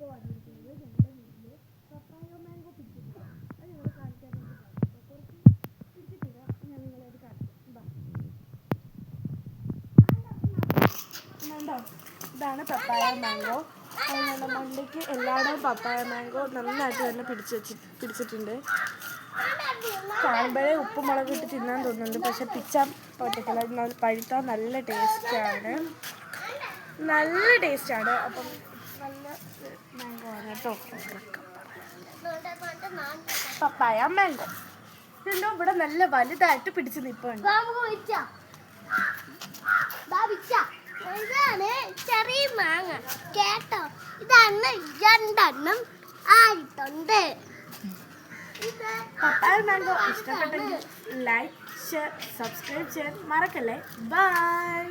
ഇപ്പോൾ വന്നിരിക്കുന്നത് ഞങ്ങളുടെ വീട്ടിൽ പപ്പായ മാംഗോ പിടിച്ചിട്ടുണ്ട്. അത് ഞങ്ങൾ കാണിക്കാൻ വേണ്ടിയിട്ടാണ്. അപ്പോൾ കുറച്ച് പിടിച്ചിട്ടില്ല, ഞാൻ നിങ്ങളത് കാണിക്കാം. കണ്ടോ, ഇതാണ് പപ്പായ മാംഗോ. ഞങ്ങളുടെ മണ്ടയ്ക്ക് എല്ലായിടവും പപ്പായ മാംഗോ നന്നായിട്ട് തന്നെ പിടിച്ചിട്ടുണ്ട്. കാണുമ്പോഴേ ഉപ്പുമുളക് ഇട്ട് തിന്നാൻ തോന്നുന്നുണ്ട്, പക്ഷെ പിച്ചാൻ പറ്റത്തില്ല. പഴുത്താൽ നല്ല ടേസ്റ്റാണ്, നല്ല ടേസ്റ്റാണ്. അപ്പം നല്ല മാംഗോ ആണ് കേട്ടോ, പപ്പായ മാംഗോ. ഇതുണ്ടോ, ഇവിടെ നല്ല വലുതായിട്ട് പിടിച്ച് നിൽപ്പുണ്ട്. ഇതാണ് ചെറിയ മാങ്ങ കേട്ടോ. ഇതാണ് 2 ആയിട്ടുണ്ട്. പപ്പായ മാംഗോ ഇഷ്ടപ്പെട്ടെങ്കിൽ ലൈക്ക്, ഷെയർ, സബ്സ്ക്രൈബ് ചെയ്യാൻ മറക്കല്ലേ. ബൈ.